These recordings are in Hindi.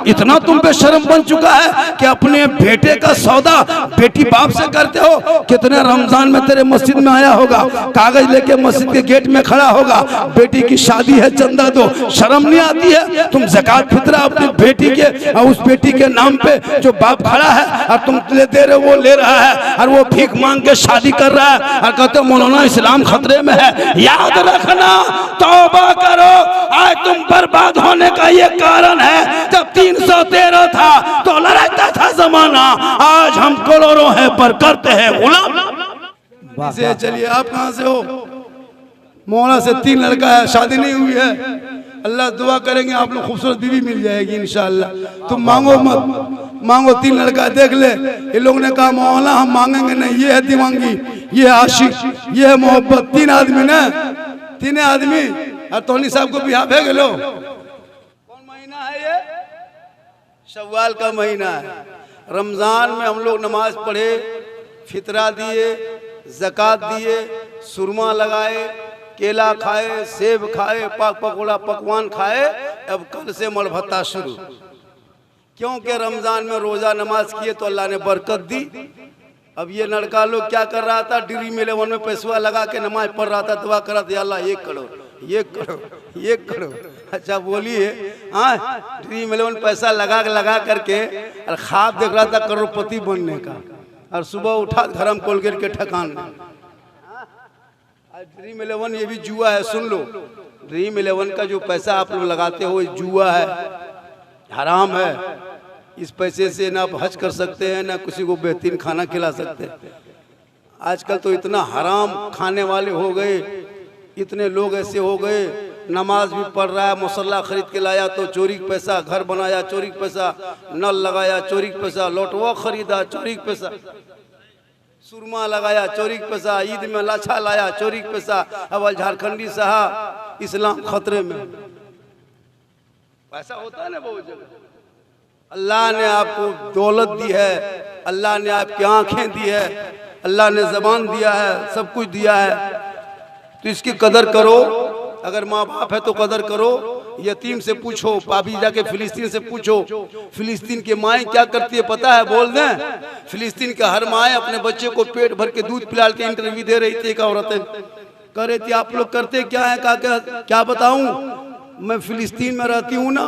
इतना तुम पे शर्म बन चुका है कि अपने बेटे का सौदा बेटी बाप से करते हो। कितने रमजान में तेरे मस्जिद में आया होगा, कागज लेके मस्जिद के गेट में खड़ा होगा, बेटी की शादी है चंदा दो। शर्म नहीं आती है? तुम ज़कात फितरा अपनी बेटी के और उस बेटी के नाम पे जो बाप खड़ा है और तुम दे रहे हो, वो ले रहा है और वो भीख मांग के शादी कर रहा है और कहते हो मौलाना इस्लाम खतरे में है। याद रखना, तौबा करो, आज तुम बर्बाद होने का ये कारण है। जब 313 था तो लड़ाता था जमाना, आज हम करोड़ों हैं पर करते हैं गुलाम। से चलिए, आप कहाँ से हो? मौला से 3 लड़का है, शादी नहीं हुई है। अल्लाह दुआ करेंगे आप लोग खूबसूरत बीवी मिल जाएगी इंशाअल्लाह। तुम मांगो मत, मांगो 3 लड़का देख ले। ये लोग ने कहा मौला हम मांगेंगे नहीं, ये है दीवांगी, ये है आशिक, ये है मोहब्बत। 3 आदमी ना, 3 आदमी। और तोनी साहब को बिहार भेज लो। कौन महीना है ये? शव्वाल का महीना है। रमजान में हम लोग नमाज पढ़े, फितरा दिए, ज़कात दिए, सुरमा लगाए, केला खाए, सेब खाए, पाक पकौड़ा पकवान खाए। अब कल से मल भत्ता शुरू, क्योंकि रमजान में रोजा नमाज किए तो अल्लाह ने बरकत दी। अब ये लड़का लोग क्या कर रहा था, ड्रीम 11 में पैसा लगा के नमाज पढ़ रहा था, दुआ कर रहा था अल्लाह 1 करोड़ 1 करोड़ 1 करोड़। अच्छा बोलिए, हाँ, ड्रीम 11 पैसा लगा करके और ख्वाब देख रहा था करोड़पति बनने का, और सुबह उठा धर्म कोलगेट के ठकान में। ड्रीम 11 ये भी जुआ है, सुन लो। ड्रीम 11 का जो पैसा आप लोग लगाते हो ये जुआ है, हराम है। इस पैसे से ना आप हज कर सकते हैं, ना किसी को बेहतरीन खाना खिला सकते हैं। आजकल तो इतना हराम खाने वाले हो गए, इतने लोग ऐसे हो गए। नमाज भी पढ़ रहा है, मुसल्ला खरीद के लाया तो चोरी का पैसा, घर बनाया चोरी का पैसा, नल लगाया चोरी का पैसा, लोटवा खरीदा चोरी का पैसा, सुरमा लगाया चोरी का पैसा, ईद में लाछा लाया चोरी का पैसा। अब झारखंडी साहब इस्लाम खतरे में। पैसा होता है ना बहुत जगह। अल्लाह ने आपको दौलत दी है, अल्लाह ने आपकी आंखें दी है, अल्लाह ने ज़बान दिया है, सब कुछ दिया है, तो इसकी कदर करो। अगर माँ बाप है तो कदर करो। यतीम से पूछो, पापी जाके फिलिस्तीन से पूछो, फिलिस्तीन की माएँ क्या करती है पता है? बोल दें, फिलिस्तीन के हर माएँ अपने बच्चे को पेट भर के दूध पिलाते। इंटरव्यू दे रही थी एक औरतें, कह रही थी आप लोग करते क्या है? क्या बताऊं, मैं फिलिस्तीन में रहती हूँ ना,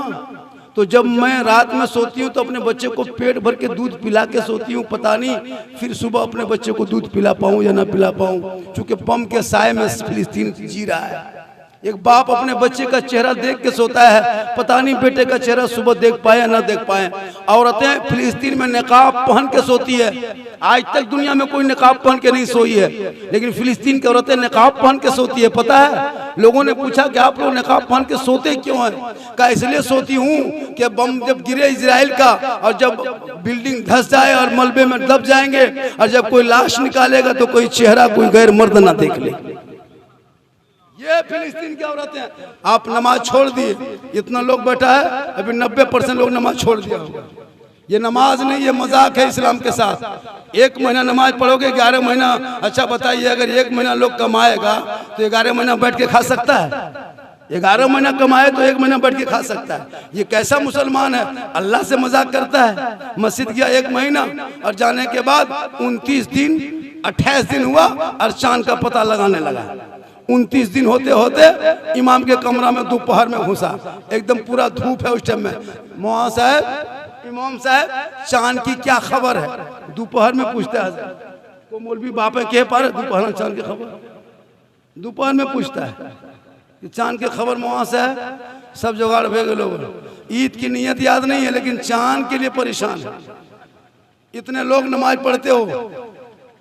तो जब मैं रात में सोती हूँ तो अपने बच्चे को पेट भर के दूध पिला के सोती हूँ। पता नहीं फिर सुबह अपने बच्चे को दूध पिला पाऊँ या ना पिला पाऊँ, क्योंकि बम के साए में फिलिस्तीन जी रहा है। एक बाप अपने बच्चे का चेहरा देख के सोता है, पता नहीं बेटे का चेहरा सुबह देख पाए ना देख पाए। औरतें फिलिस्तीन में निकाब पहन के सोती है। आज तक दुनिया में कोई निकाब पहन के नहीं सोई है, लेकिन फिलिस्तीन की औरतें निकाब पहन के सोती है। पता है, लोगों ने पूछा कि आप लोग निकाब पहन के सोते क्यों हैं? कहा इसलिए सोती हूँ कि बम जब गिरे इजराइल का, और जब बिल्डिंग धस जाए और मलबे में दब जाएंगे, और जब कोई लाश निकालेगा तो कोई चेहरा कोई गैर मर्द ना देख ले। ये फिलिस्तीन की औरतें। आप नमाज छोड़ दिए, इतना लोग बैठा है, अभी 90% लोग नमाज छोड़ दिया होगा। ये नमाज नहीं, ये मजाक है इस्लाम के साथ। 1 महीना नमाज पढ़ोगे, 11 महीना। अच्छा बताइए, अगर 1 महीना लोग कमाएगा तो 11 महीना बैठ के खा सकता है? 11 महीना कमाए तो 1 महीना बैठ के खा सकता है? ये कैसा मुसलमान है? अल्लाह से मजाक करता है। मस्जिद गया 1 महीना और जाने के बाद 29 दिन 28 दिन हुआ और चांद का पता लगाने लगा। 29 दिन होते होते इमाम के कमरा में दोपहर में घुसा, एकदम पूरा धूप है उस टाइम में। मौलाना साहब, इमाम साहब, चांद की क्या खबर है? दोपहर में पूछता है को मौलवी बाप है कह पा रहे दोपहर चांद की खबर? दोपहर में पूछता है कि चांद की खबर। मौलाना साहब सब जुगाड़ भेज लोग। ईद की नियत याद नहीं है लेकिन चांद के लिए परेशान है। इतने लोग नमाज पढ़ते हो,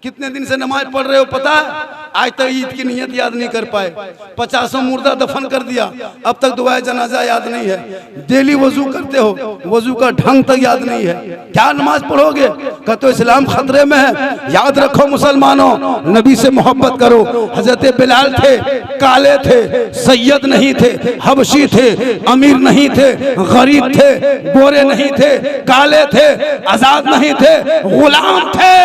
कितने दिन से नमाज पढ़ रहे हो पता है? आज तक ईद की नियत याद नहीं कर पाए। 50 मुर्दा दफन कर दिया, अब तक दुआए जनाजा याद नहीं है। डेली वजू करते हो, वजू का ढंग तक याद नहीं है। क्या नमाज पढ़ोगे? कहते इस्लाम खतरे में है। याद रखो मुसलमानों, नबी से मोहब्बत करो। हजरत बिलाल थे, काले थे, सैयद नहीं थे, हबशी थे, अमीर नहीं थे, गरीब थे, गोरे नहीं थे, काले थे, आजाद नहीं थे, गुलाम थे,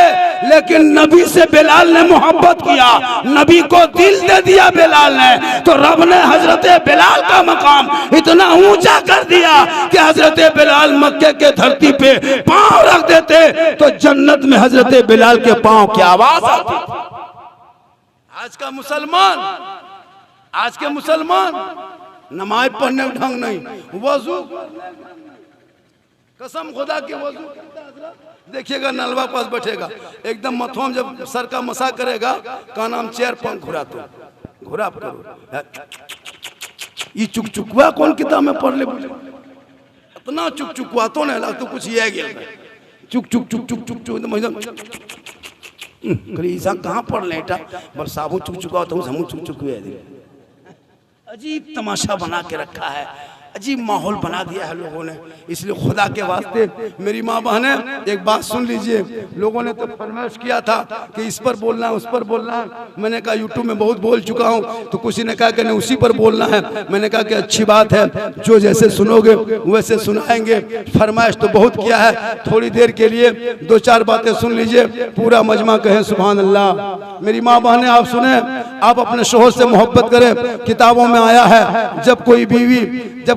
लेकिन नबी से बिलाल ने मोहब्बत किया, नबी को दिल दे दिया बिलाल ने, तो रब ने हजरत बिलाल का मकाम इतना ऊंचा कर दिया कि हजरत बिलाल मक्के के धरती पे पांव रख देते तो जन्नत में हजरत बिलाल के पांव की आवाज आती। आज के मुसलमान नमाज पढ़ने का ढंग नहीं, वजू, कसम खुदा की वजू देखिएगा, नलवा पास बैठेगा एकदम मथोम, जब सर का मसा करेगा का नाम चेयर पंख घुरा, तो घुरा करो, ये चुकचुकवा कौन किताब में पढ़ ले, इतना चुकचुकवा तो नहीं लगता कुछ ये गया, चुक चुक चुक चुक चुक चुक कहाँ पढ़ ले बस साबु चुक चुका तो हम चुक चुके। अजीब तमाशा बना के रखा है, अजीब माहौल बना दिया है लोगों ने। इसलिए खुदा के वास्ते मेरी माँ बहने एक बात सुन लीजिए, लोगों ने तो फरमाइश किया था कि इस पर बोलना है उस पर बोलना है, मैंने कहा यूट्यूब में बहुत बोल चुका हूँ, तो किसी ने कहा कि नहीं उसी पर बोलना है, मैंने कहा कि अच्छी बात है, जो जैसे सुनोगे वैसे सुनाएंगे। फरमाइश तो बहुत किया है, थोड़ी देर के लिए दो चार बातें सुन लीजिए, पूरा मजमा कहे सुभान अल्लाह। मेरी माँ बहने आप सुने, आप अपने शोहर से मोहब्बत करें। किताबों में आया है जब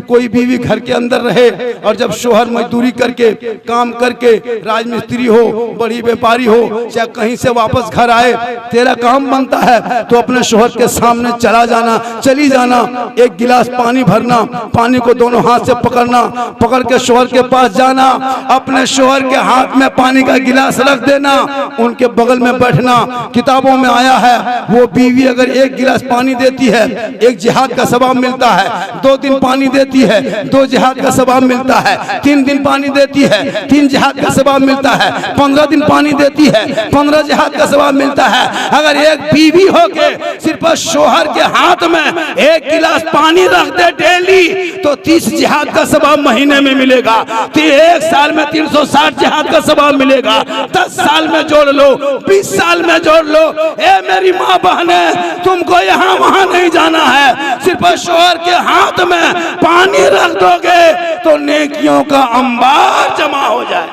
कोई बीवी घर के अंदर रहे और जब शोहर मजदूरी करके काम करके राजमिस्त्री हो, बड़ी व्यापारी हो, चाहे कहीं से वापस घर आए, तेरा काम बनता है तो अपने शोहर के सामने चली जाना, एक गिलास पानी भरना, पानी को दोनों हाथ से पकड़ना, पकड़ के शोहर के पास जाना, अपने शोहर के हाथ में पानी का गिलास रख देना, उनके बगल में बैठना। किताबों में आया है वो बीवी अगर एक गिलास पानी देती है, एक जिहाद का सवाब मिलता है, 2 दिन पानी देती है, 2 जिहाद का सवाब मिलता है, 3 दिन पानी देती है, 3 जिहाद का सवाब मिलता है, 15 दिन पानी देती है, 15 जिहाद का सवाब मिलता है। अगर एक बीवी होके सिर्फ शोहर के हाथ में एक गिलास पानी रख दे डेली तो 30 जिहाद का सवाब महीने में मिलेगा, तो 1 साल में 360 जिहाद का सवाब मिलेगा। 10 साल में जोड़ लो, 20 साल में जोड़ लो। ए मेरी माँ बहने, तुमको यहाँ वहां नहीं जाना है, सिर्फ शोहर के हाथ में पानी रख दोगे तो नेकियों का अंबार जमा हो जाए।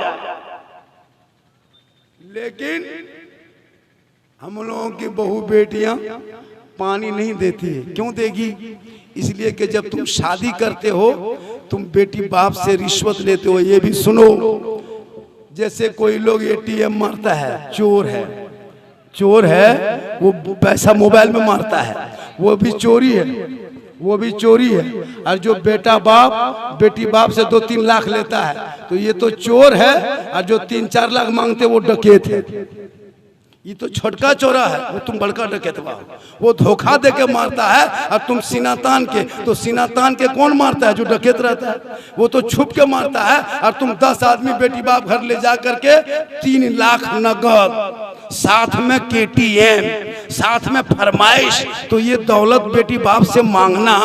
लेकिन हम लोगों की बहू बेटियां पानी नहीं देती है। क्यों देगी? इसलिए कि जब तुम शादी करते हो तुम बेटी बाप से रिश्वत लेते हो। ये भी सुनो, जैसे कोई लोग एटीएम मारता है, चोर है वो पैसा मोबाइल में मारता है, वो भी चोरी है, और जो बेटी बाप से 2-3 लाख लेता है तो ये तो चोर है, और जो 3-4 लाख मांगते वो डकैत है। ये तो छोटका चोरा है, वो तुम बड़का डकैतवा हो। वो धोखा दे के मारता है और तुम सीना तान के, तो सीना तान के कौन मारता है? जो डकैत रहता है, वो तो छुप के मारता है। और तुम 10 आदमी बेटी बाप घर ले जा करके 3 लाख नगद, साथ में KTM, साथ में फरमाइश, तो ये दौलत बेटी बाप से मांगना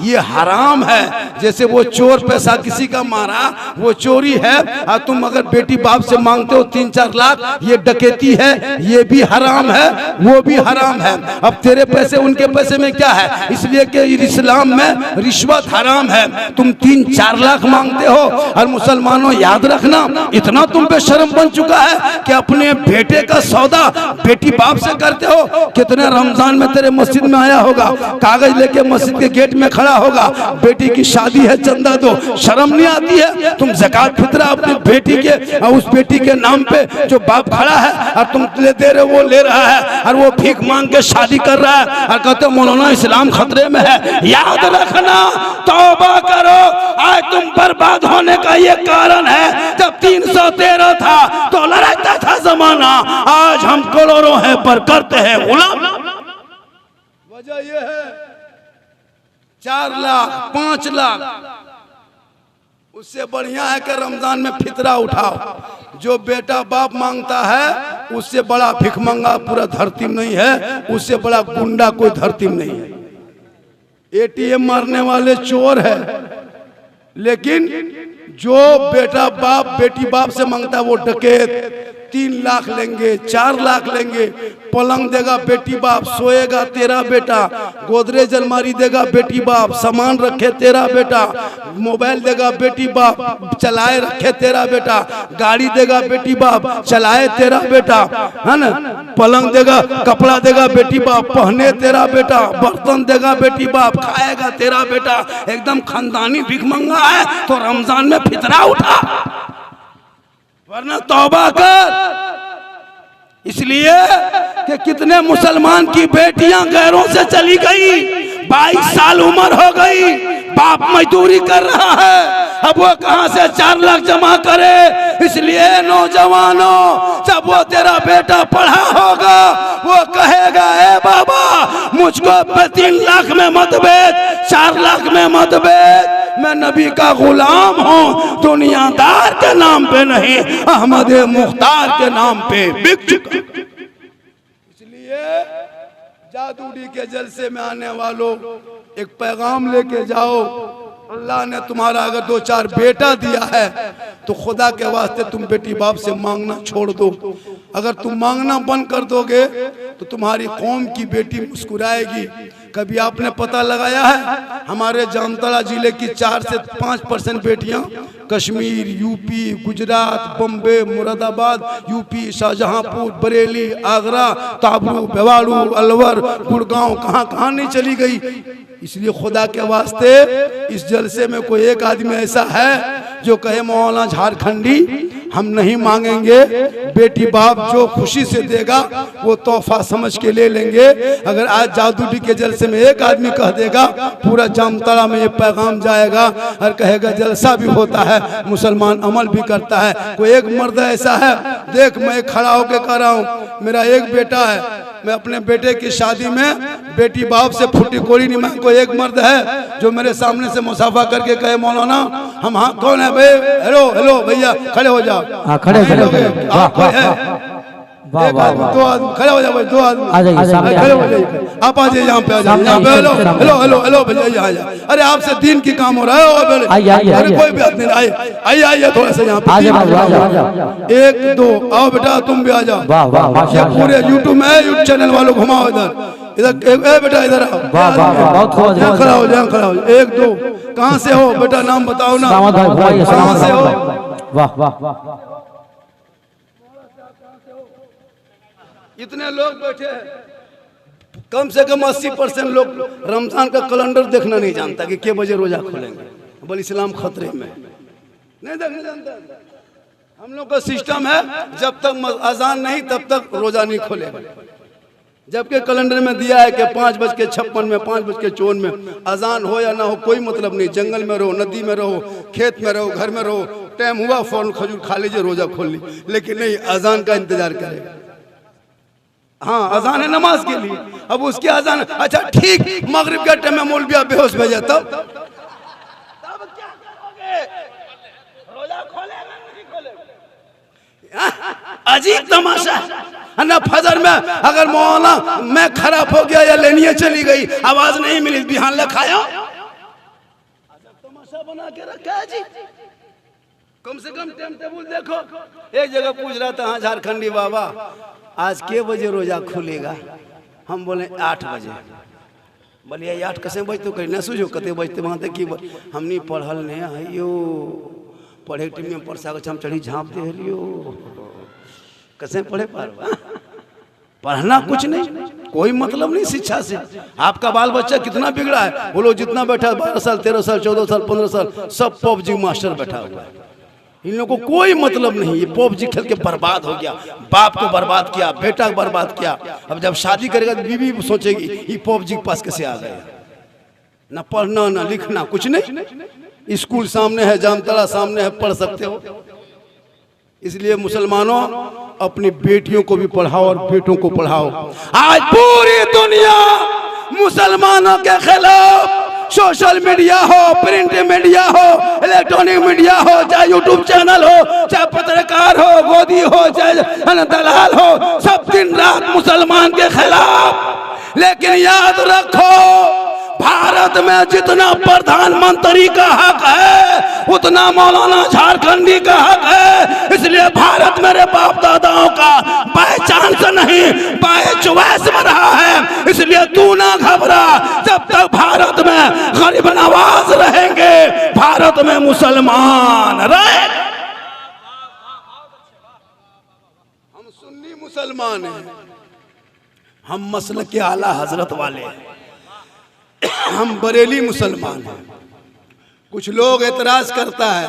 ये हराम है। जैसे वो चोर पैसा किसी का मारा वो चोरी है, और तुम अगर बेटी बाप से मांगते हो 3-4 लाख, ये डकैती है, ये भी हराम है, वो भी हराम है। अब तेरे पैसे उनके पैसे में क्या है? इसलिए कि इस्लाम में रिश्वत हराम है। तुम 3-4 लाख मांगते हो। और मुसलमानों याद रखना, इतना तुम पे शर्म बन चुका है कि अपने बेटे का सौदा बेटी बाप से करते हो। कितने रमजान में तेरे मस्जिद में आया होगा, कागज लेके मस्जिद के गेट में खड़ा होगा, बेटी की शादी है चंदा दो, शर्म नहीं आती है? तुम ज़कात फितरा अपनी बेटी के और उस बेटी के नाम पे जो बाप खड़ा है और तुम दे रहे हो, वो ले रहा है, और वो भीख मांग के शादी कर रहा है, और कहते हो मौलाना इस्लाम खतरे में है। याद रखना, तौबा करो, आज तुम बर्बाद होने का ये कारण है। जब 313 था तो लड़ाता था जमाना, आज हम करोड़ों हैं पर करते हैं गुलाम। वजह ये है 4 लाख 5 लाख, उससे बढ़िया है कि रमजान में फितरा उठाओ। जो बेटा बाप मांगता है उससे बड़ा भिखमंगा पूरा धरती में नहीं है, उससे बड़ा गुंडा कोई धरती में नहीं है। एटीएम मारने वाले चोर है, लेकिन जो बेटा बाप बेटी बाप से मांगता है वो डकैत। 3 लाख लेंगे, 4 लाख लेंगे, पलंग देगा बेटी बाप, सोएगा तेरा बेटा, गोदरेज अलमारी देगा बेटी बाप, सामान रखे तेरा बेटा, मोबाइल देगा बेटी बाप, चलाए रखे तेरा बेटा, गाड़ी देगा बेटी बाप, चलाए तेरा बेटा, है ना, पलंग देगा, कपड़ा देगा बेटी बाप, पहने तेरा बेटा, बर्तन देगा बेटी बाप, खाएगा तेरा बेटा, एकदम खानदानी भिखमंगा है तो रमजान में फितरा उठा, वरना तौबा कर। इसलिए कि कितने मुसलमान की बेटियां गैरों से चली गई, 22 साल उम्र हो गई, बाप मजदूरी कर रहा है, अब वो कहां से 4 लाख जमा करे। इसलिए नौजवानों, जब वो तेरा बेटा पढ़ा होगा वो कहेगा ए बाबा मुझको 3 लाख में मत बेच, 4 लाख में मत बेच, मैं नबी का गुलाम हूं, दुनियादार के नाम पे नहीं, अहमद मुख्तार के नाम पे बिक चुका। इसलिए जादूडी के जलसे में आने वालों, एक पैगाम लेके जाओ, अल्लाह ने तुम्हारा अगर 2-4 बेटा दिया है तो खुदा के वास्ते तुम बेटी बाप से मांगना छोड़ दो। अगर तुम मांगना बंद कर दोगे तो तुम्हारी कौम की बेटी मुस्कुराएगी। कभी आपने पता लगाया है, हमारे जामताड़ा जिले की 4 से 5% बेटियां कश्मीर, यूपी, गुजरात, बम्बे, मुरादाबाद, यूपी, शाहजहांपुर, बरेली, आगरा, ताबरू, बेवाड़ू, अलवर, गुड़गांव, कहां कहां नहीं चली गई। इसलिए खुदा के वास्ते इस जलसे में कोई एक आदमी ऐसा है जो कहे मौलाना झारखंडी हम नहीं मांगेंगे, बेटी बाप जो खुशी से देगा वो तोहफा समझ के ले लेंगे। अगर आज जादूडी के जलसे में एक आदमी कह देगा, पूरा जामताड़ा में ये पैगाम जाएगा और कहेगा जलसा भी होता है, मुसलमान अमल भी करता है। कोई एक मर्द ऐसा है, देख मैं खड़ा होकर कह रहा हूँ, मेरा एक बेटा है, मैं अपने बेटे की शादी में बेटी बाप से फुटी कोड़ी नहीं मांग। कोई एक मर्द है जो मेरे सामने से मुसाफा करके कहे मौलाना हम, हाँ कौन है भाई, हेलो हेलो भैया खड़े हो जाओ, खड़े आप कोई है, एक आदमी, 2 आदमी खड़े हो जाओ भाई, 2 आदमी खड़े हो जाइए, आप आ जाइए यहाँ पे, आ जाइए यहाँ पे, हेलो हेलो हेलो हेलो भैया यहाँ जाए, अरे आपसे दिन की काम हो रहा है, अरे कोई बात नहीं, आइए आइए थोड़ा सा यहाँ पे, 1 2 आओ बेटा तुम भी आ जाओ, ये पूरे यूट्यूब में यूट्यूब चैनल वालों घुमाओ इधर बेटा इधर आओ, खड़ा हो जाए, खड़ा हो जाए, 1 2 कहाँ से हो बेटा, नाम बताओ ना, कहाँ से हो, वाह वाह वाह, इतने लोग बैठे हैं, कम से कम 80% लोग रमजान का कैलेंडर देखना नहीं जानता कि कितने बजे रोजा खोलेंगे, बोल इस्लाम खतरे में, नहीं देखना जानता। हम लोग का सिस्टम है जब तक अजान नहीं तब तक रोजा नहीं खोलेगा, जबकि कैलेंडर में दिया है कि 5:56 में, 5:54 में अजान हो या ना हो कोई मतलब नहीं, जंगल में रहो, नदी में रहो, खेत में रहो, घर में रहो, टाइम हुआ फौरन खजूर खा लीजिए, रोजा खोल ली, लेकिन नहीं अजान का इंतजार करेगा। हाँ अजान है नमाज के लिए, अब उसके अजान, अच्छा ठीक मगरिब के टाइम में मौलविया बेहोश भेजा तब क्या करोगे, रोजा खोलेगा नहीं खोलेगा, अजीब तमाशा है ना। फजर में अगर मौलाना मैं खराब हो गया या लेनिया चली गई, आवाज नहीं मिली, बिहान ले खाया, तमाशा बना के रखा है जी। कम से कम टाइम टेबल देखो। एक जगह पूछ रहा था, हाँ झारखंडी बाबा आज के बजे रोजा खुलेगा, हम बोले 8 बजे, बोलिए 8 कैसे बजते कहीं न सूझो कते बजते वहाँ तक कि हमनी पढ़ल नहीं आइयो, पढ़े टीम में परसा हम चढ़ी झाँप दे लियो, कैसे पढ़े पारवा, पढ़ना कुछ नहीं, कोई मतलब नहीं शिक्षा से। आपका बाल बच्चा कितना बिगड़ा है, वो लोग जितना बैठा है 12 साल 13 साल 14 साल 15 साल सब पबजी मास्टर बैठा हुआ है, इन लोगों को कोई मतलब नहीं, ये पबजी खेल के बर्बाद हो गया, बाप को बर्बाद किया, बेटा को बर्बाद किया। अब जब शादी करेगा तो बीवी सोचेगी ये पबजी के पास कैसे आ गया, ना पढ़ना ना लिखना कुछ नहीं, स्कूल सामने है, जामताड़ा सामने है, पढ़ सकते हो। इसलिए मुसलमानों अपनी बेटियों को भी पढ़ाओ और बेटों को पढ़ाओ। आज पूरी दुनिया मुसलमानों के खिलाफ, सोशल मीडिया हो, प्रिंट मीडिया हो, इलेक्ट्रॉनिक मीडिया हो, चाहे यूट्यूब चैनल हो, चाहे पत्रकार हो, गोदी हो, चाहे दलाल हो, सब दिन रात मुसलमान के खिलाफ। लेकिन याद रखो भारत में जितना प्रधानमंत्री का हक है उतना मौलाना झारखंडी का हक है। इसलिए भारत मेरे बाप दादाओं का बाय चांस नहीं नहीं, बैच वैस में रहा है। इसलिए तू ना घबरा, जब तक भारत में गरीब नवाज रहेंगे, भारत में मुसलमान रहे। हम सुन्नी मुसलमान हैं, हम मसलक के आला हजरत वाले हैं, हम बरेली मुसलमान हैं। कुछ लोग एतराज करता है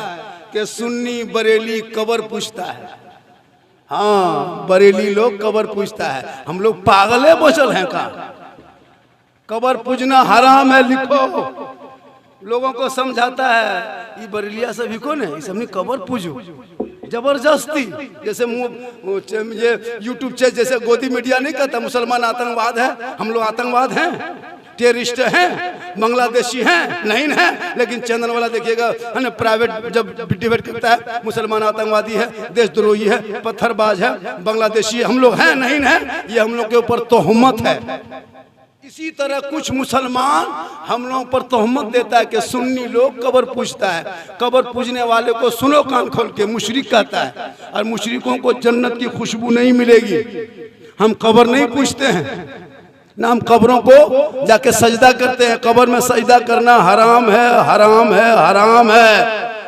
कि सुन्नी बरेली कबर पूछता है। हाँ, बरेली लोग कबर पूछता है। हम लोग पागले बचल हैं का? कबर पूजना हराम है लिखो, लोगों को समझाता है। ये बरेलिया सभी को नहीं, सबने कबर पूजो जबरदस्ती। जैसे ये यूट्यूब से जैसे गोदी मीडिया नहीं कहता मुसलमान आतंकवाद है, हम लोग आतंकवाद हैं, टेररिस्ट हैं, बांग्लादेशी हैं, नहीं है। लेकिन चैनल वाला देखिएगा है ना, प्राइवेट जब डिबेट करता है, मुसलमान आतंकवादी है, देशद्रोही है, पत्थरबाज है, बांग्लादेशी, हम लोग हैं, नहीं है। ये हम लोग के ऊपर तोहमत है। इसी तरह कुछ मुसलमान हम लोगों पर तोहमत देता है कि सुन्नी लोग कबर पूजता है। कबर पूजने वाले को सुनो कान खोल के, मुशरिक कहता है, और मुशरिकों को जन्नत की खुशबू नहीं मिलेगी। हम कबर नहीं पूजते हैं ना, हम कब्रों को जाके सजदा करते हैं। कबर में सजदा करना हराम है, हराम है, हराम है।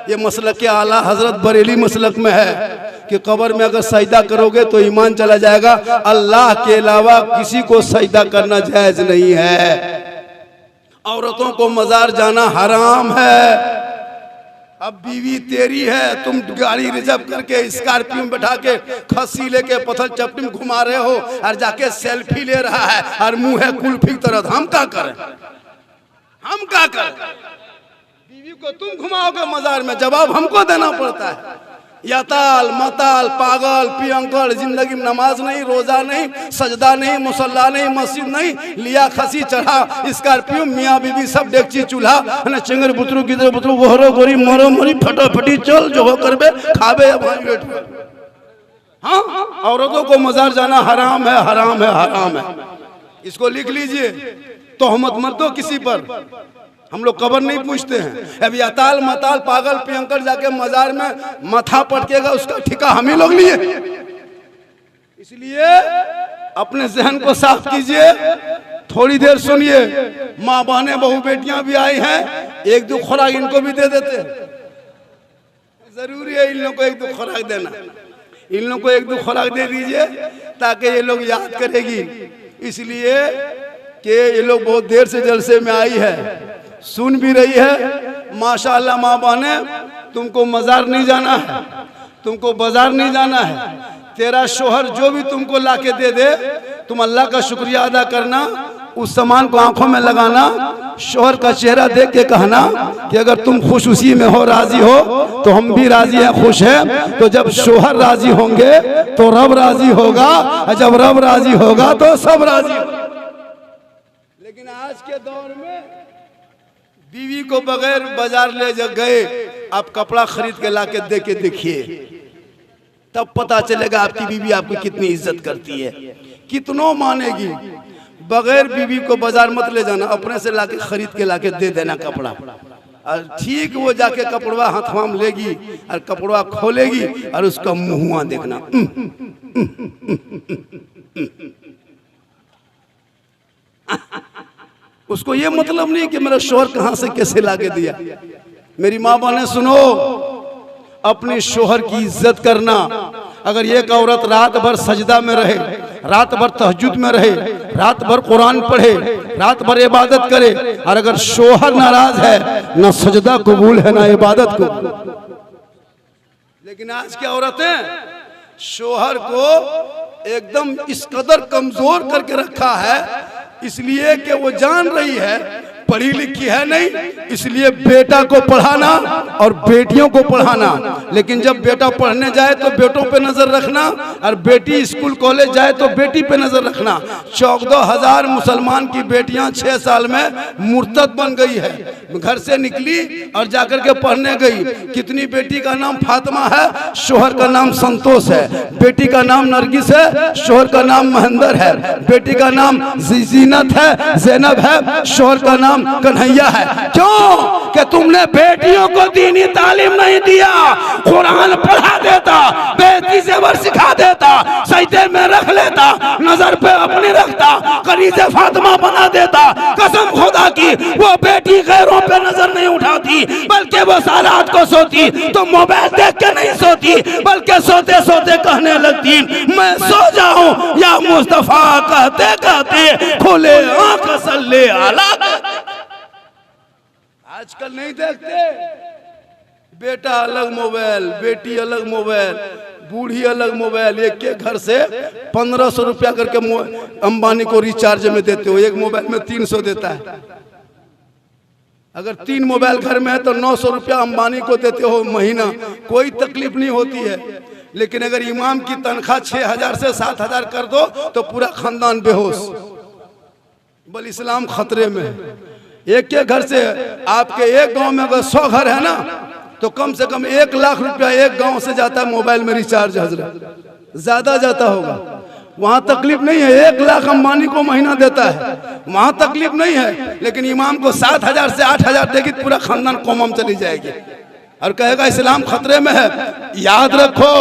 ये मसलक के आला हजरत बरेली मसलक में है कि कबर में अगर सजदा करोगे तो ईमान चला जाएगा। अल्लाह के अलावा किसी को सजदा करना जायज नहीं है। औरतों को मजार जाना हराम है। अब बीवी तेरी है, तुम गाड़ी रिजर्व करके स्कॉर्पियो में बैठा के खस्सी लेके पत्थर चपटी में घुमा रहे हो और जाके सेल्फी ले रहा है और मुंह है कुल्फी की तरह। हम क्या करें? हम क्या करें? बीवी को तुम घुमाओगे मजार में, जवाब हमको देना पड़ता है। याताल मताल पागल पियंकड़, जिंदगी में नमाज नहीं, रोजा नहीं, सजदा नहीं, मुसल्ला नहीं, मस्जिद नहीं, लिया खसी चढ़ा स्कॉर्पियो, मियाँ बीबी सब डेगची चूल्हा है, चिंगर बुतरू गिदर बुतरू गोहरो गोरी मरो मरी फटाफटी चल जो हो करबे खाबे। हाँ, औरतों को मजार जाना हराम है, हराम है, हराम है। इसको लिख लीजिए, तोहमत मत दो किसी पर। हम लोग कबर नहीं पूछते हैं। अब याताल मताल पागल पियंकर जाके मजार में माथा पटकेगा, उसका ठिका हम ही लोग लिए। इसलिए अपने जहन को साफ कीजिए। थोड़ी देर सुनिए, माँ बहने बहू बेटियां भी आई हैं, एक दो खुराक इनको भी दे देते। जरूरी है इन लोगों को एक दो खुराक देना। इन लोगों को एक दो खुराक दे दीजिए ताकि ये लोग याद करेगी। इसलिए कि ये लोग बहुत देर से जलसे में आई है, सुन भी रही है। माशाअल्लाह माँ बहने, तुमको मजार नहीं जाना है, तुमको बाजार नहीं जाना है। तेरा शोहर जो भी तुमको लाके दे दे, तुम अल्लाह का शुक्रिया अदा करना, उस सामान को आंखों में लगाना, शोहर का चेहरा देख के कहना कि अगर तुम खुश उसी में हो, राजी हो, तो हम भी राजी हैं, खुश हैं। तो जब शोहर राजी होंगे तो रब राजी होगा, और जब रब राजी होगा तो सब राजी होगा। लेकिन आज के दौर में बीवी को बगैर बाजार ले गए, आप कपड़ा खरीद के लाके दे के देखिए, तब पता चलेगा आपकी बीवी आपकी कितनी इज्जत करती है, कितनों मानेगी। बगैर बीवी को बाजार मत ले जाना, अपने से लाके खरीद के लाके दे देना कपड़ा। और ठीक वो जाके कपड़वा हाथवा में लेगी और कपड़वा खोलेगी और उसका मुंह देखना। उसको ये मतलब नहीं कि मेरा शोहर कहां से कैसे लाके दिया। मेरी माँ बहने सुनो, अपने शोहर की इज्जत करना। अगर एक औरत रात भर सजदा में रहे, रात भर तहज्जुद में रहे, रात भर कुरान पढ़े, रात भर इबादत करे, और अगर शोहर नाराज है, ना सजदा कबूल है ना इबादत कबूल। लेकिन आज की औरतें शोहर को एकदम इस कदर कमजोर करके रखा है, इसलिए कि वो जान रही है पढ़ी लिखी है नहीं, इसलिए बेटा को पढ़ाना और बेटियों को पढ़ाना। लेकिन जब बेटा पढ़ने जाए तो बेटों पे नजर रखना, और बेटी स्कूल कॉलेज जाए तो बेटी पे नजर रखना। 14,000 मुसलमान की बेटियां 6 साल में मुर्तद बन गई है। घर से निकली और जाकर के पढ़ने गई। कितनी बेटी का नाम फातिमा है, शोहर का नाम संतोष है। बेटी का नाम नरगिस है, शोहर का नाम महेंद्र है। बेटी का नाम जीनत है, जैनब है, शोहर का नाम कन्हैया है। क्यों? कि तुमने बेटियों को दीनी तालीम नहीं दिया। कुरान पढ़ा देता, बेटी से वर सिखा देता, सजदे में रख लेता, कनीज़े फातिमा बना देता। कसम खुदा की वो बेटी गैरों पे नजर नहीं उठाती, बल्कि वो सारा रात को सोती तो मोबाइल देख के नहीं सोती, बल्कि सोते सोते कहने लगती मैं सो जाऊं या मुस्तफा कहते कहते खुले आंख सल्ले आला। आजकल नहीं देखते, बेटा अलग मोबाइल, बेटी अलग मोबाइल, बूढ़ी अलग मोबाइल। एक के घर से 1500 रुपया करके अंबानी को रिचार्ज में देते हो, एक मोबाइल में 300 देता है। अगर 3 मोबाइल घर में है तो 900 रुपया अंबानी को देते हो महीना, कोई तकलीफ नहीं होती है। लेकिन अगर इमाम की तनख्वाह 6000 से 7000 कर दो तो पूरा खानदान बेहोश। बल इस्लाम खतरे में है। एक के घर से, आपके एक गांव में अगर 100 घर है ना तो कम से कम 1 लाख रुपया एक गांव से जाता है मोबाइल में रिचार्ज। हजरत ज्यादा जाता होगा, वहां तकलीफ नहीं है। 1 लाख अंबानी को महीना देता है, वहां तकलीफ नहीं है। लेकिन इमाम को 7000 से 8000 देगी, पूरा खानदान कोमा चली जाएगी और कहेगा इस्लाम खतरे में है। याद रखो,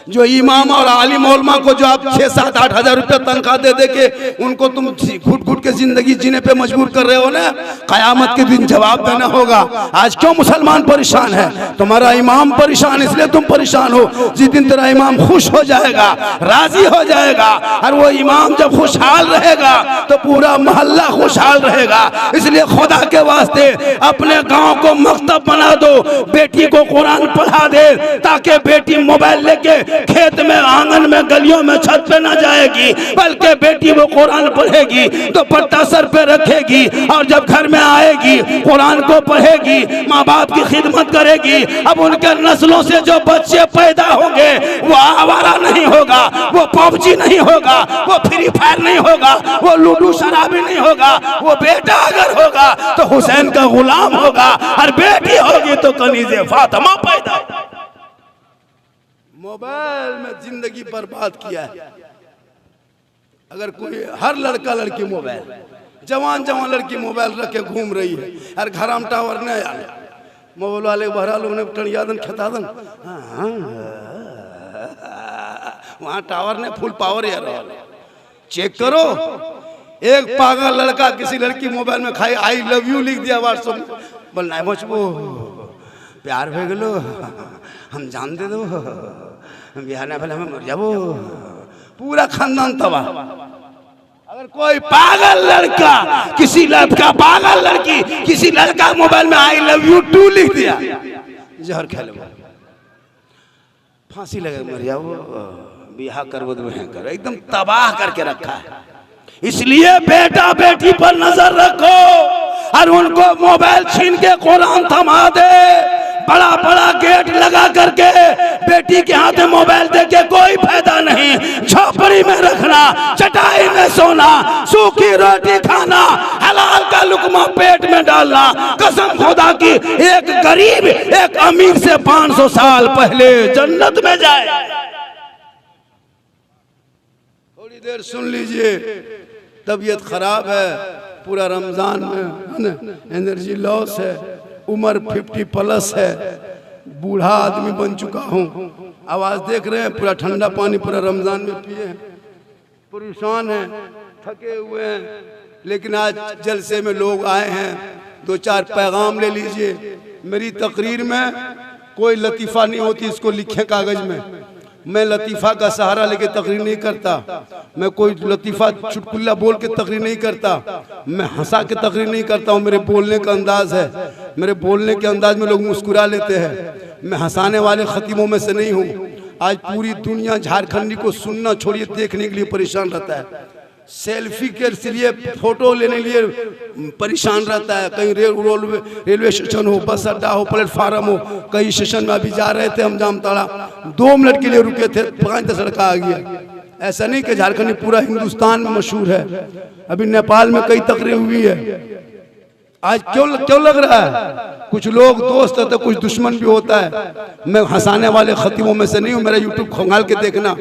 जो इमाम और आलिम उलमा को जो आप 6, 7, 8 हजार रुपया तनख्वाह दे दे के उनको तुम घुट घुट के जिंदगी जीने पे मजबूर कर रहे हो ना, कयामत के दिन जवाब देना होगा। आज क्यों मुसलमान परेशान है? तुम्हारा इमाम परेशान, इसलिए तुम परेशान हो। जिस दिन तेरा इमाम खुश हो जाएगा, राजी हो जाएगा, और वो इमाम जब खुशहाल रहेगा तो पूरा मोहल्ला खुशहाल रहेगा। इसलिए खुदा के वास्ते अपने गाँव को मकतब बना दो, बेटी को कुरान पढ़ा दे, ताकि बेटी मोबाइल लेके खेत में, आंगन में, गलियों में, छत पे ना जाएगी, बल्कि बेटी वो कुरान पढ़ेगी तो पट्टा सर पे रखेगी, और जब घर में आएगी कुरान को पढ़ेगी, माँ बाप की खिदमत करेगी। अब उनके नस्लों से जो बच्चे पैदा होंगे वो आवारा नहीं होगा, वो पबजी नहीं होगा, वो फ्री फायर नहीं होगा, वो लूडो शराबी नहीं होगा। वो बेटा अगर होगा तो हुसैन का गुलाम होगा, और बेटी होगी तो कनीज़े फातिमा पैदा। मोबाइल में जिंदगी बर्बाद किया है। अगर कोई, हर लड़का लड़की मोबाइल, जवान जवान लड़की मोबाइल रख के घूम रही है, और घर में टावर नहीं आया, मोबाइल वाले बहरा लोग ने टणियादन खेतादन, वहां टावर ने फुल पावर यार। चेक करो, एक पागल लड़का किसी लड़की मोबाइल में खाई आई लव यू लिख दिया व्हाट्सएप में, बोल नहीं बचबो प्यार हो गलो, हम जान दे दो, बिहार ना भले हमें मर जाबो, पूरा खानदान तबाह। अगर कोई पागल लड़का, किसी लड़का पागल लड़की किसी लड़का मोबाइल में आई लव यू 2 लिख दिया, जहर खेल फांसी लगे मर जाओ, बिहार करबो तो कर, एकदम तबाह करके रखा है। इसलिए बेटा बेटी पर नजर रखो, और उनको मोबाइल छीन के कुरान थमा दे। बड़ा बड़ा गेट लगा करके बेटी के हाथ में मोबाइल दे के कोई फायदा नहीं। झोपड़ी में रखना, चटाई में सोना, सूखी रोटी खाना, हलाल का लुकमा पेट में डालना। कसम खुदा की, एक गरीब एक अमीर से 500 साल पहले जन्नत में जाए। थोड़ी देर सुन लीजिए, तबीयत खराब है, पूरा रमजान में एनर्जी लॉस है, उम्र 50+ है, बूढ़ा आदमी बन चुका हूँ, आवाज देख रहे हैं, पूरा ठंडा पानी पूरा रमजान में पिए हैं, परेशान हैं, थके हुए हैं। लेकिन आज जलसे में लोग आए हैं, 2-4 पैगाम ले लीजिए। मेरी तकरीर में कोई लतीफ़ा नहीं होती, इसको लिखे कागज में। मैं लतीफ़ा का सहारा लेके तकरीर नहीं करता, मैं कोई लतीफ़ा चुटकुल्ला बोल के तकरीर नहीं करता, मैं हंसा के तकरीर नहीं करता हूँ। मेरे बोलने का अंदाज है, मेरे बोलने के अंदाज में लोग मुस्कुरा लेते हैं। मैं हंसाने वाले खतीबों में से नहीं हूँ। आज पूरी दुनिया झारखंडी को सुनना छोड़िए, देखने के लिए परेशान रहता है। सेल्फी के लिए, फोटो लेने के लिए परेशान रहता है। कहीं रेलवे स्टेशन हो, बस अड्डा हो, प्लेटफार्म हो, कई स्टेशन में अभी जा रहे थे हम जामताड़ा, 2 मिनट के लिए रुके थे, 5-10 लड़का आ गया। ऐसा नहीं कि झारखंडी पूरा हिंदुस्तान में मशहूर है, अभी नेपाल में कई तकरीर हुई है। आज क्यों लग रहा है? कुछ लोग दोस्त है तो कुछ दुश्मन भी होता है। मैं हंसाने वाले खतीबों में से नहीं हूँ। मेरा यूट्यूब खंगाल के देखना,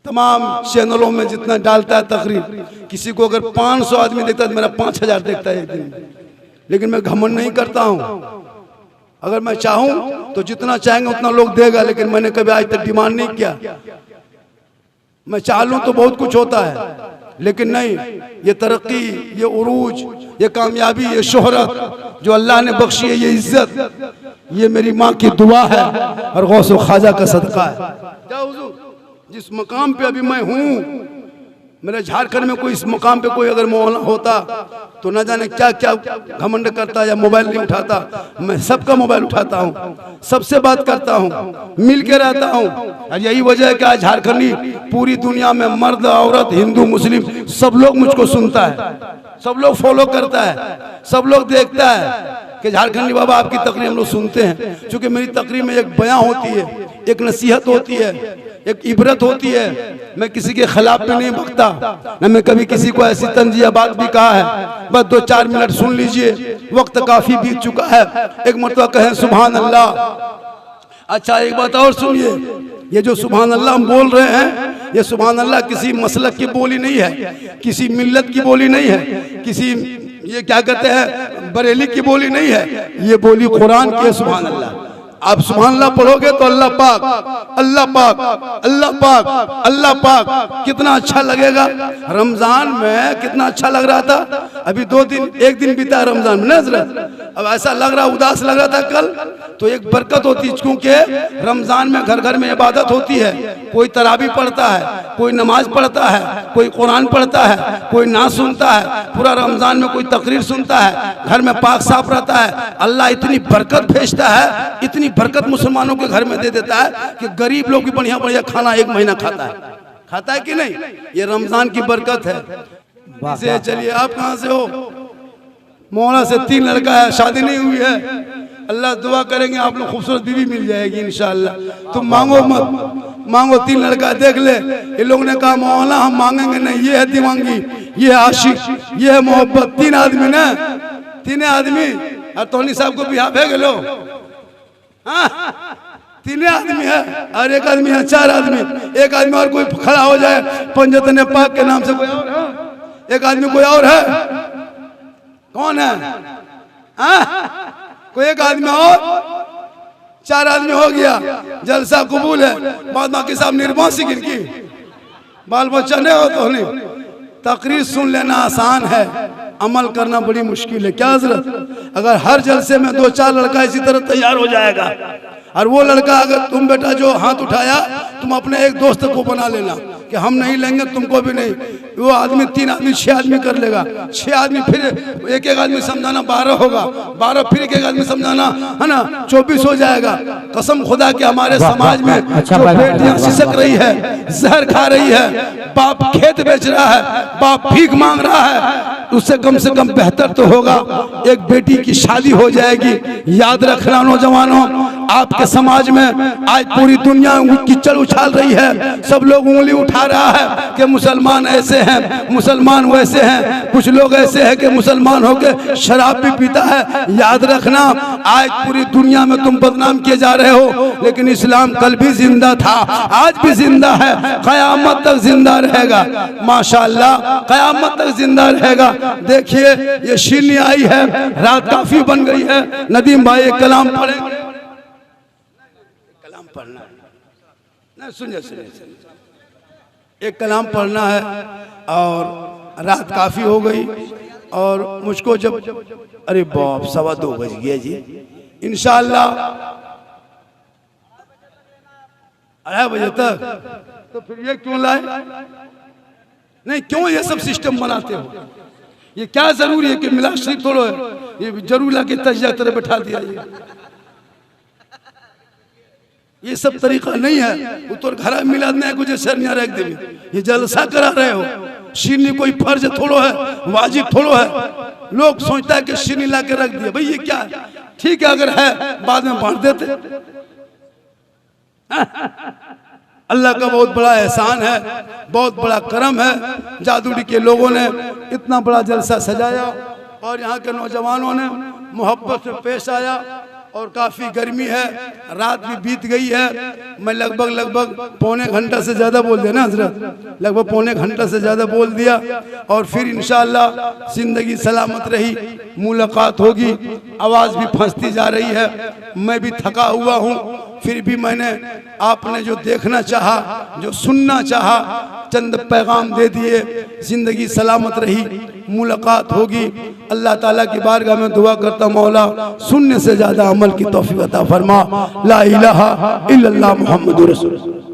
तमाम चैनलों में जितना डालता है तकरीर, किसी को अगर 500 आदमी देखता है तो मेरा 5000 देखता है एक दिन। लेकिन मैं घमंड नहीं करता हूँ, अगर मैं चाहूँ तो जितना चाहेंगे उतना लोग देगा, लेकिन मैंने कभी आज तक डिमांड नहीं किया। मैं चाह लूँ तो बहुत कुछ होता है, लेकिन नहीं, ये तरक्की, ये उरूज, ये कामयाबी, ये शोहरत जो अल्लाह ने बख्शी है, ये इज्जत, ये मेरी माँ की दुआ है और गौस ख्वाजा का सदका है। क्या हुजूर, जिस मकाम पे अभी मैं हूँ, मेरे झारखंड में कोई इस मकाम पे कोई अगर मौलाना होता तो न जाने क्या क्या घमंड करता या मोबाइल नहीं उठाता। मैं सबका मोबाइल उठाता हूँ, सबसे बात करता हूँ, मिल के रहता हूँ। और यही वजह है कि आज झारखंडी पूरी दुनिया में मर्द औरत हिंदू मुस्लिम सब लोग मुझको सुनता है, सब लोग फॉलो करता है, सब लोग देखता है कि झारखंडी बाबा आपकी तकरीर हम लोग सुनते हैं। क्योंकि मेरी तकरीर में एक बयां होती है, एक नसीहत होती है, एक इबरत होती है। मैं किसी के खिलाफ भी नहीं बकता, न मैं कभी किसी को ऐसी तंजिया बात भी कहा है। बस 2-4 मिनट सुन लीजिए, वक्त काफी बीत चुका है। एक मरतबा कहें सुभान अल्लाह। अच्छा एक बात और सुनिए, ये जो सुभान अल्लाह हम बोल रहे हैं, ये सुभान अल्लाह किसी मसलक की बोली नहीं है, किसी मिल्लत की बोली नहीं है, किसी ये क्या कहते हैं बरेली की बोली नहीं है, ये बोली कुरान की है। सुभान अल्लाह आप सुभान अल्लाह पढ़ोगे तो अल्लाह पाक अल्लाह पाक अल्लाह पाक अल्लाह पाक कितना अच्छा लगेगा। रमजान में कितना अच्छा लग रहा था, अभी 2 दिन 1 दिन बीता रमजान में ना हज़रत, अब ऐसा लग रहा उदास लग रहा था कल। तो एक बरकत होती है, क्योंकि रमजान में घर घर में इबादत होती है। कोई तरावी पढ़ता है, कोई नमाज पढ़ता है, कोई कुरान पढ़ता है, कोई नाच सुनता है, पूरा रमजान में कोई तकरीर सुनता है, घर में पाक साफ रहता है। अल्लाह इतनी बरकत भेजता है, इतनी बरकत मुसलमानों के घर में दे देता है कि गरीब लोग भी बढ़िया बढ़िया खाना 1 महीना खाता है कि नहीं। ये रमजान की बरकत है। से चलिए, आप कहाँ से हो? मोहल्ला से 3 लड़का है, शादी नहीं हुई है। अल्लाह दुआ करेंगे आप लोग खूबसूरत बीवी मिल जाएगी इंशाअल्लाह। तुम मांगो मत, मांगो 3 लड़का देख ले। ये लोग ने कहा मौला हम मांगेंगे नहीं, ये है दीवांगी, ये है आशिक, ये है मोहब्बत। 3 आदमी ना, 3 आदमी। और तोनी साहब को बिहार भेज लो। 3 आदमी है और 1 आदमी है, 4 आदमी। 1 आदमी और कोई खड़ा हो जाए पंजतन पाक के नाम से, कोई और है? 1 आदमी कोई और है? कौन है? कोई 1 आदमी और, 4 आदमी हो गया, जलसा कबूल है। बाद बाकी साहब निर्वासी गिनकी, बाल बच्चा नहीं हो तो नहीं। तकरीर सुन लेना आसान है, अमल करना बड़ी मुश्किल है। क्या हजरत, अगर हर जलसे में 2-4 लड़का इसी तरह तैयार हो जाएगा, और वो लड़का अगर तुम बेटा जो हाथ उठाया, तुम अपने एक दोस्त को बना लेना कि हम नहीं लेंगे, तुमको भी नहीं। वो आदमी 3 आदमी 6 आदमी कर लेगा, 6 आदमी फिर 1-1 आदमी समझाना 12 होगा, 12 फिर 1-1 आदमी समझाना, है ना, 24 हो जाएगा। कसम खुदा के हमारे समाज में जो बेटियां सिसक रही है, जहर खा रही है, बाप खेत बेच रहा है, बाप भीख मांग रहा है, उससे कम से कम बेहतर तो होगा एक बेटी की शादी हो जाएगी। याद रखना नौजवानों, आपके समाज में आज पूरी दुनिया कीचड़ उछाल रही है, सब लोग उंगली उठा रहा है कि मुसलमान ऐसे हैं, मुसलमान वैसे हैं। कुछ लोग ऐसे हैं कि मुसलमान होकर शराब भी पीता है। याद रखना, आज पूरी दुनिया में तुम बदनाम किए जा रहे हो, लेकिन इस्लाम कल भी जिंदा था, आज भी जिंदा है, कयामत तक जिंदा रहेगा। माशाअल्लाह, कयामत तक जिंदा रहेगा। देखिए ये शीनी आई है, रात काफी बन गई है। नदीम भाई एक कलाम पढ़ेंगे, कलाम पढ़ना है, सुनिए एक कलाम पढ़ना है, और रात काफी हो गई। और मुझको जब, अरे बाप 2:15 बज गया जी, इंशाअल्लाह 2:30 बजे तक। तो फिर ये क्यों लाए? नहीं, क्यों ये सब सिस्टम बनाते हो? ये क्या जरूरी है कि मिलाद शरीफ थोड़ो है, ये जरूर लाके तजिया तरह बैठा दिया। ये सब तरीका नहीं है। वो तो घर मिलाद नहीं कुछ सरनिया रख दे, ये जलसा करा रहे हो। शीनी कोई फर्ज थोड़ो है, वाजिब थोड़ो है। लोग सोचता है कि शीनी ला के रख दिया, भाई ये क्या है? ठीक है अगर है बाद में बांट देते। अल्लाह का बहुत बड़ा एहसान है, बहुत बड़ा करम है। जादूडी के लोगों ने इतना बड़ा जलसा सजाया और यहाँ के नौजवानों ने मोहब्बत से पेश आया। और काफ़ी गर्मी है, रात भी बीत गई है। मैं लगभग 1.25 घंटा से ज़्यादा बोल दिया ना हजरत, लगभग 1.25 घंटा से ज़्यादा बोल दिया। और फिर इंशाअल्लाह ज़िंदगी सलामत रही, मुलाकात होगी। आवाज़ भी फंसती जा रही है, मैं भी थका हुआ हूँ। फिर भी मैंने आपने जो देखना चाहा, जो सुनना चाहा, चंद पैगाम दे दिए। ज़िंदगी सलामत रही, मुलाकात होगी। अल्लाह ताला की बारगाह में दुआ करता, मौला सुनने से ज़्यादा अमल की तौफीक अता फरमा। ला इलाहा इल्लल्लाह मुहम्मदुर रसूलुल्लाह।